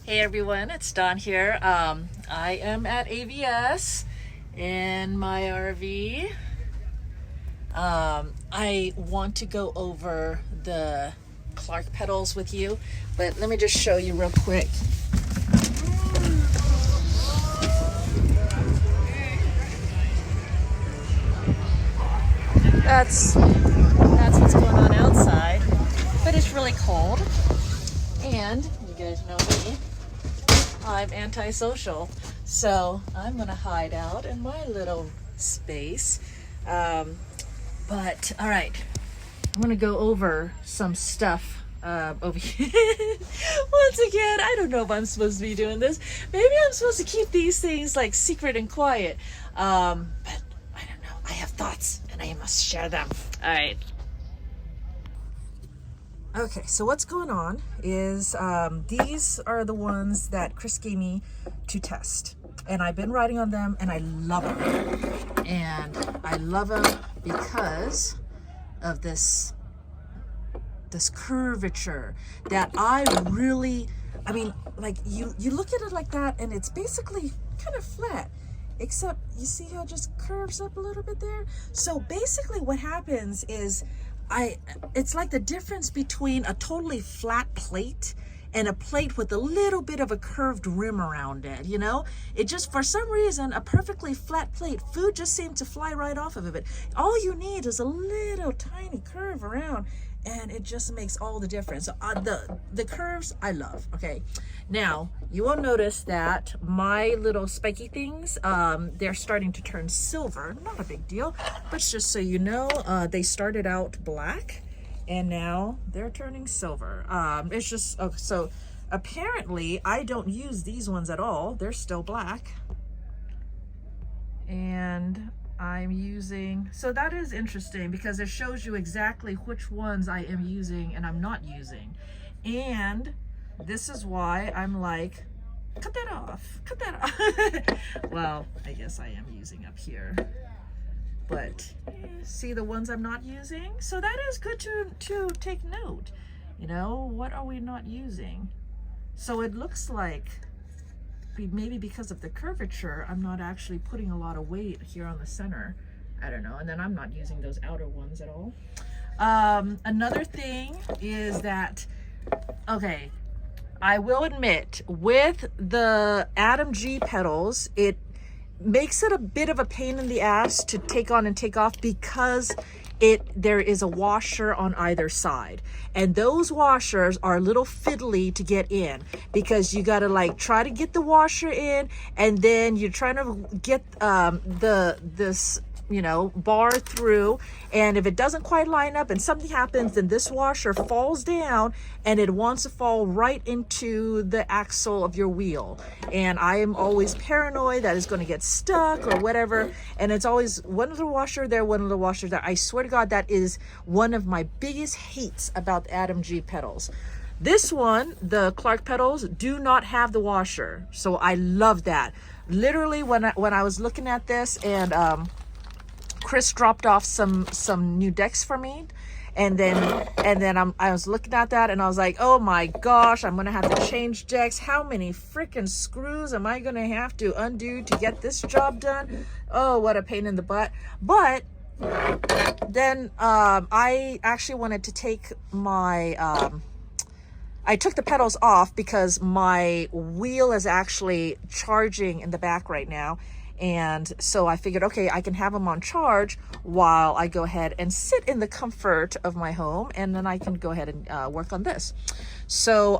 Hey everyone, it's Dawn here. I am at AVS in my RV. I want to go over the Clarkpads with you, but let me just show you real quick. That's what's going on outside, but it's really cold, and you guys know me. I'm antisocial, so I'm gonna hide out in my little space. But all right, I'm gonna go over some stuff over here. Once again, I don't know if I'm supposed to be doing this. Maybe I'm supposed to keep these things like secret and quiet. But I don't know. I have thoughts and I must share them. All right. Okay, so what's going on is these are the ones that Chris gave me to test. And I've been riding on them and I love them. And I love them because of this curvature that I mean, like you look at it like that and it's basically kind of flat. Except you see how it just curves up a little bit there? So basically what happens is it's like the difference between a totally flat plate and a plate with a little bit of a curved rim around it, you know? It just, for some reason, a perfectly flat plate, food just seemed to fly right off of it. All you need is a little tiny curve around and it just makes all the difference. So the curves I love. Okay, now you will notice that my little spiky things, they're starting to turn silver. Not a big deal, but just so you know, they started out black and now they're turning silver. It's just so apparently I don't use these ones at all. They're still black, and I'm using, so that is interesting because it shows you exactly which ones I am using and I'm not using. And this is why I'm like, cut that off. Well, I guess I am using up here, but see the ones I'm not using? So that is good to take note. You know, what are we not using? So it looks like maybe because of the curvature, I'm not actually putting a lot of weight here on the center. I don't know. And then I'm not using those outer ones at all. Another thing is that, okay, I will admit with the Atom G pedals, it makes it a bit of a pain in the ass to take on and take off because there is a washer on either side, and those washers are a little fiddly to get in because you got to like try to get the washer in, and then you're trying to get this bar through, and if it doesn't quite line up and something happens, then this washer falls down and it wants to fall right into the axle of your wheel. And I am always paranoid that it's going to get stuck or whatever, and it's always one little washer there, one little washer there. I swear to God, that is one of my biggest hates about the Atom G pedals. This one, the Clarkpads, do not have the washer, so I love that. Literally when I was looking at this, and Chris dropped off some new decks for me, and then I was looking at that and I was like, oh my gosh, I'm gonna have to change decks. How many freaking screws am I gonna have to undo to get this job done? Oh, what a pain in the butt. But then I actually wanted to take my I took the pedals off because my wheel is actually charging in the back right now. And so I figured, okay, I can have them on charge while I go ahead and sit in the comfort of my home, and then I can go ahead and work on this. So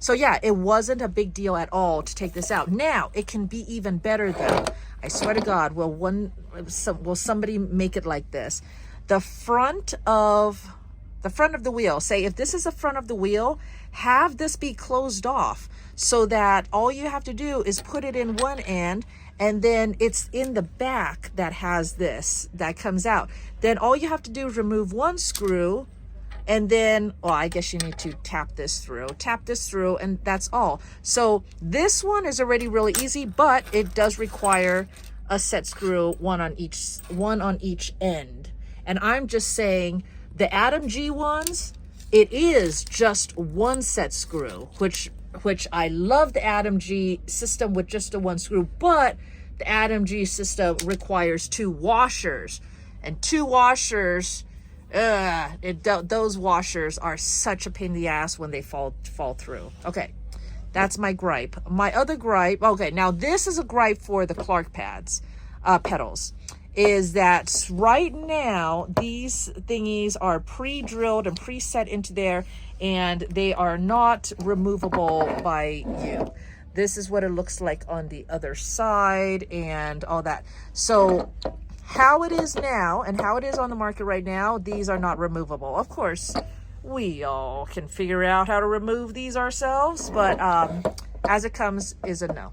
yeah, it wasn't a big deal at all to take this out. Now it can be even better though. I swear to God, will somebody make it like this? The front of the wheel, say if this is the front of the wheel, have this be closed off so that all you have to do is put it in one end, and then it's in the back that has this that comes out. Then all you have to do is remove one screw, and then, well, I guess you need to tap this through, and that's all. So this one is already really easy, but it does require a set screw, one on each end. And I'm just saying the Atom G ones, it is just one set screw, which which I love the Adam G system with just the one screw, but the Adam G system requires 2 washers, and 2 washers, those washers are such a pain in the ass when they fall through. Okay, that's my gripe. My other gripe, okay, now this is a gripe for the Clarkpads pedals, is that right now these thingies are pre-drilled and preset into there, and they are not removable by you. This is what it looks like on the other side and all that. So how it is now and how it is on the market right now, these are not removable. Of course, we all can figure out how to remove these ourselves, but as it comes is a no.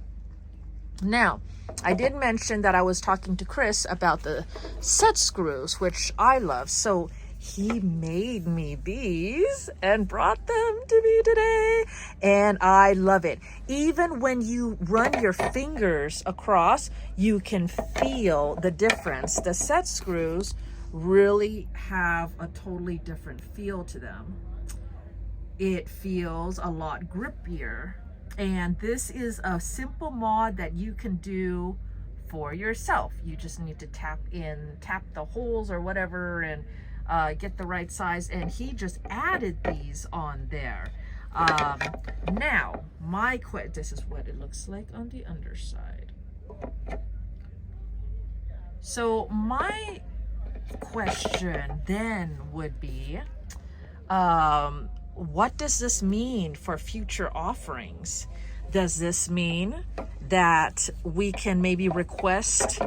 Now, I did mention that I was talking to Chris about the set screws, which I love. So he made me these and brought them to me today, and I love it. Even when you run your fingers across, you can feel the difference. The set screws really have a totally different feel to them. It feels a lot grippier, and this is a simple mod that you can do for yourself. You just need to tap the holes or whatever, and get the right size, and he just added these on there. Now, this is what it looks like on the underside. So my question then would be, what does this mean for future offerings? Does this mean that we can maybe request,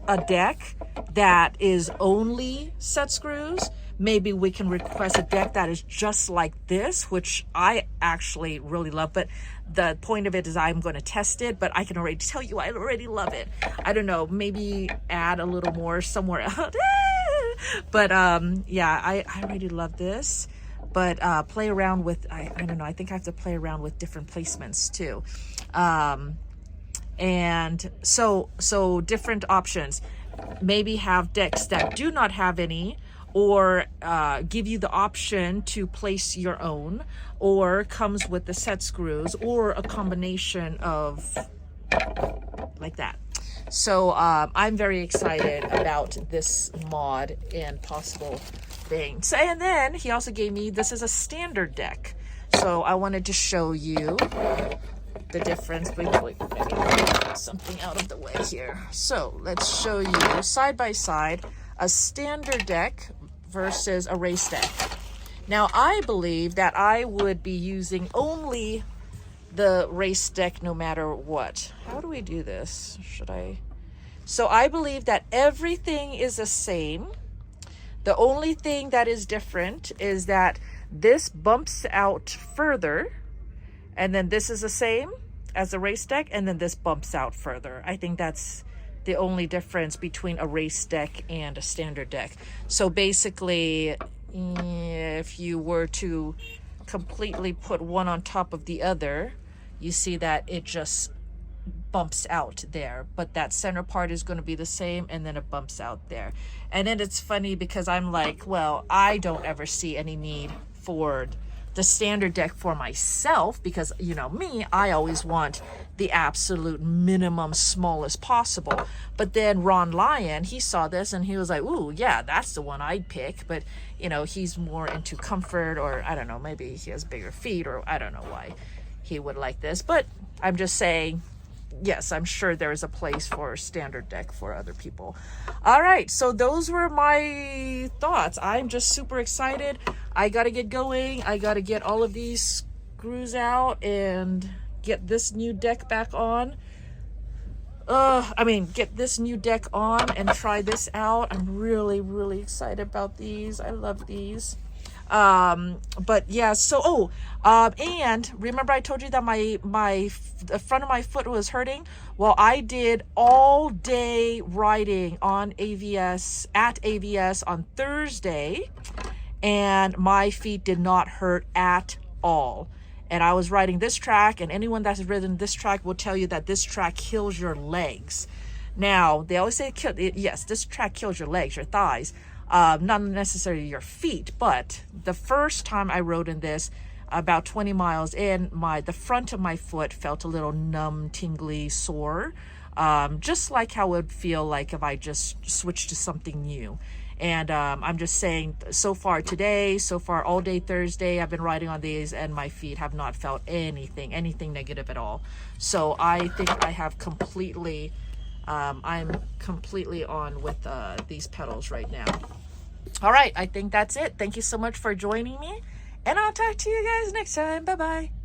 a deck that is only set screws? Maybe we can request a deck that is just like this, which I actually really love, but the point of it is I'm going to test it, but I can already tell you I already love it. I don't know, maybe add a little more somewhere else. But yeah, I already love this, but play around with, I don't know, I think I have to play around with different placements too. And so different options. Maybe have decks that do not have any, or give you the option to place your own, or comes with the set screws, or a combination of like that. So I'm very excited about this mod and possible things. And then he also gave me, this is a standard deck, so I wanted to show you the difference. Maybe get something out of the way here. So let's show you side by side a standard deck versus a race deck. Now I believe that I would be using only the race deck no matter what. How do we do this? So I believe that everything is the same. The only thing that is different is that this bumps out further, and then this is the same as the race deck, and then this bumps out further. I think that's the only difference between a race deck and a standard deck. So basically, if you were to completely put one on top of the other, you see that it just bumps out there, but that center part is going to be the same, and then it bumps out there. And then it's funny because I'm like, well, I don't ever see any need for the standard deck for myself, because you know me, I always want the absolute minimum smallest possible. But then Ron Lyon, he saw this and he was like, ooh, yeah, that's the one I'd pick. But you know, he's more into comfort, or I don't know, maybe he has bigger feet, or I don't know why he would like this. But I'm just saying, yes, I'm sure there's a place for a standard deck for other people. All right, so those were my thoughts. I'm just super excited. I got to get going. I got to get all of these screws out and get this new deck back on. Get this new deck on and try this out. I'm really, really excited about these. I love these. But yeah, so and remember I told you that the front of my foot was hurting? Well, I did all day riding on at AVS on Thursday, and my feet did not hurt at all. And I was riding this track, and anyone that's ridden this track will tell you that this track kills your legs. Now, they always say, yes, this track kills your legs, your thighs. not necessarily your feet, but the first time I rode in this, about 20 miles in, the front of my foot felt a little numb, tingly, sore, just like how it would feel like if I just switched to something new. And I'm just saying, so far today, so far all day Thursday, I've been riding on these and my feet have not felt anything negative at all. So I think I have completely, I'm completely on with these pedals right now. All right, I think that's it. Thank you so much for joining me, and I'll talk to you guys next time. Bye-bye.